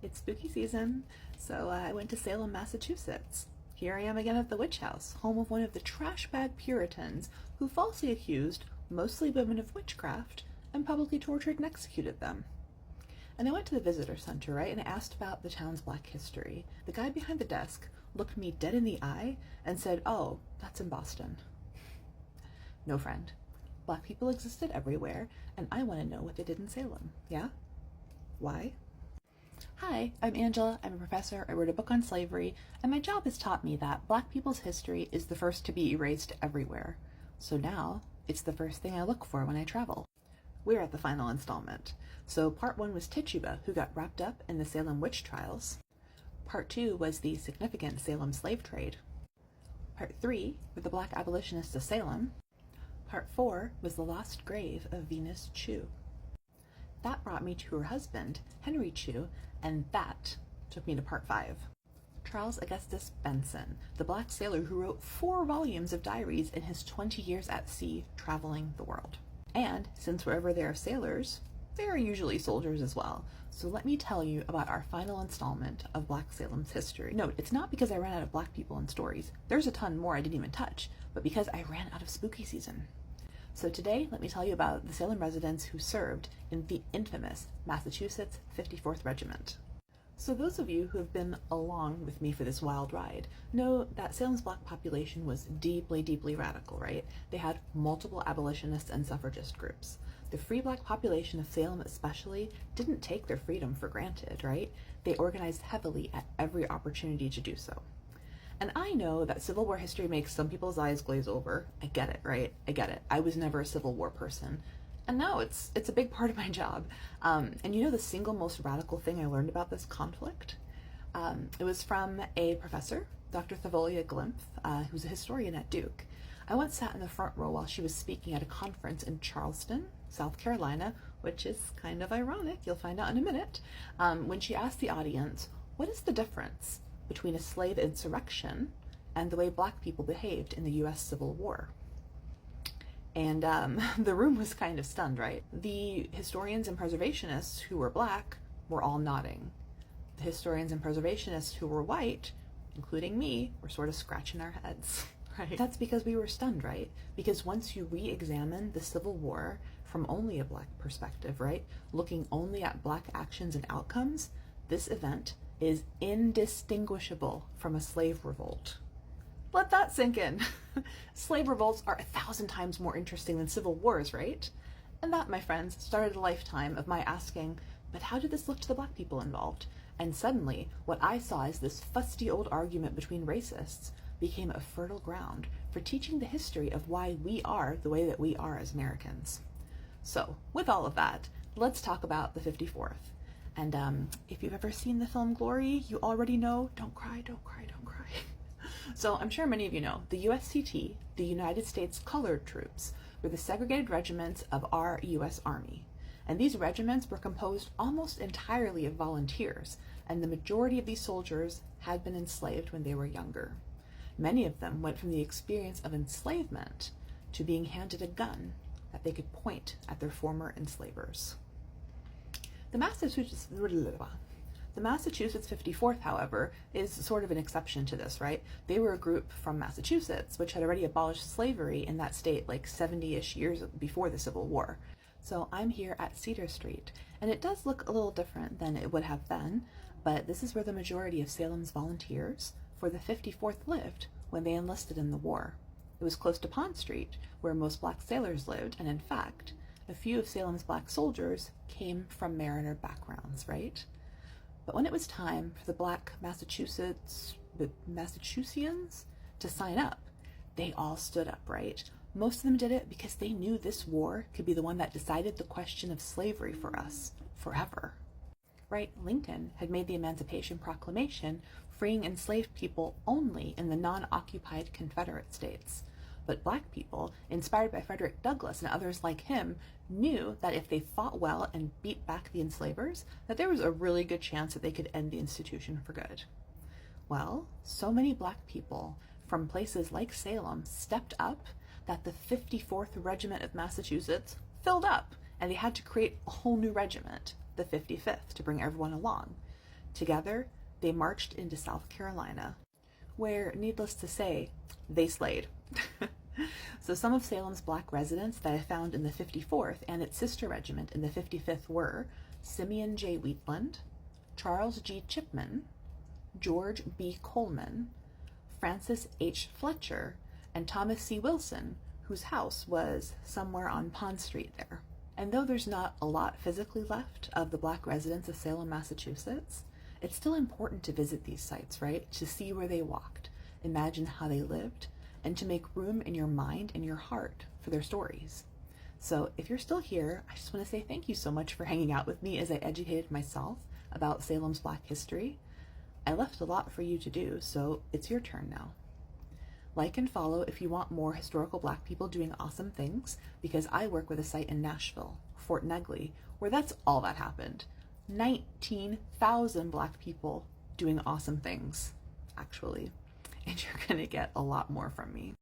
It's spooky season, so I went to Salem, Massachusetts. Here I am again at the witch house, home of one of the trash bag Puritans who falsely accused mostly women of witchcraft and publicly tortured and executed them. And I went to the visitor center, right, and I asked about the town's Black history. The guy behind the desk looked me dead in the eye and said, "Oh, that's in Boston." No, friend. Black people existed everywhere, and I want to know what they did in Salem. Yeah? Why? Hi, I'm Angela. I'm a professor. I wrote a book on slavery, and my job has taught me that Black people's history is the first to be erased everywhere. So now, it's the first thing I look for when I travel. We're at the final installment. So part 1 was Tituba, who got wrapped up in the Salem witch trials. Part 2 was the significant Salem slave trade. Part 3 were the Black Abolitionists of Salem. Part 4 was the lost grave of Venus Chew. That brought me to her husband, Henry Chew, and that took me to part 5. Charles Augustus Benson, the Black sailor who wrote 4 volumes of diaries in his 20 years at sea traveling the world. And since wherever there are sailors, there are usually soldiers as well. So let me tell you about our final installment of Black Salem's history. Note, it's not because I ran out of Black people and stories. There's a ton more I didn't even touch, but because I ran out of spooky season. So today, let me tell you about the Salem residents who served in the infamous Massachusetts 54th Regiment. So those of you who have been along with me for this wild ride know that Salem's Black population was deeply, deeply radical, right? They had multiple abolitionist and suffragist groups. The free Black population of Salem especially didn't take their freedom for granted, right? They organized heavily at every opportunity to do so. And I know that Civil War history makes some people's eyes glaze over. I get it, right? I get it. I was never a Civil War person. And now it's a big part of my job. And you know the single most radical thing I learned about this conflict? It was from a professor, Dr. Thavolia Glimpf, who's a historian at Duke. I once sat in the front row while she was speaking at a conference in Charleston, South Carolina, which is kind of ironic, you'll find out in a minute, when she asked the audience, what is the difference between a slave insurrection and the way Black people behaved in the US Civil War? And the room was kind of stunned, right? The historians and preservationists who were Black were all nodding. The historians and preservationists who were white, including me, were sort of scratching our heads, right? That's because we were stunned, right? Because once you re-examine the Civil War from only a Black perspective, right? Looking only at Black actions and outcomes, this event is indistinguishable from a slave revolt. Let that sink in. Slave revolts are 1,000 times more interesting than civil wars, right? And that, my friends, started a lifetime of my asking, but how did this look to the Black people involved? And suddenly, what I saw as this fusty old argument between racists became a fertile ground for teaching the history of why we are the way that we are as Americans. So, with all of that, let's talk about the 54th. And if you've ever seen the film Glory, you already know, don't cry, don't cry, don't cry. So I'm sure many of you know, the USCT, the United States Colored Troops, were the segregated regiments of our US Army. And these regiments were composed almost entirely of volunteers, and the majority of these soldiers had been enslaved when they were younger. Many of them went from the experience of enslavement to being handed a gun that they could point at their former enslavers. The Massachusetts 54th, however, is sort of an exception to this, right? They were a group from Massachusetts, which had already abolished slavery in that state like 70-ish years before the Civil War. So I'm here at Cedar Street, and it does look a little different than it would have been, but this is where the majority of Salem's volunteers for the 54th lived when they enlisted in the war. It was close to Pond Street, where most Black sailors lived, and in fact, a few of Salem's Black soldiers came from mariner backgrounds, right? But when it was time for the Black Massachusettsians to sign up, they all stood up, right? Most of them did it because they knew this war could be the one that decided the question of slavery for us forever, right? Lincoln had made the Emancipation Proclamation freeing enslaved people only in the non-occupied Confederate states. But Black people, inspired by Frederick Douglass and others like him, knew that if they fought well and beat back the enslavers, that there was a really good chance that they could end the institution for good. Well, so many Black people from places like Salem stepped up that the 54th Regiment of Massachusetts filled up, and they had to create a whole new regiment, the 55th, to bring everyone along. Together, they marched into South Carolina, where, needless to say, they slayed. So some of Salem's black residents that I found in the 54th and its sister regiment in the 55th were Simeon J. Wheatland, Charles G. Chipman, George B. Coleman, Francis H. Fletcher, and Thomas C. Wilson, whose house was somewhere on Pond Street there. And though there's not a lot physically left of the black residents of Salem, Massachusetts, it's still important to visit these sites, right? To see where they walked, imagine how they lived, and to make room in your mind and your heart for their stories. So if you're still here, I just want to say thank you so much for hanging out with me as I educated myself about Salem's black history. I left a lot for you to do, so it's your turn now. Like and follow if you want more historical black people doing awesome things, because I work with a site in Nashville, Fort Negley, where that's all that happened. 19,000 black people doing awesome things, actually. And you're gonna get a lot more from me.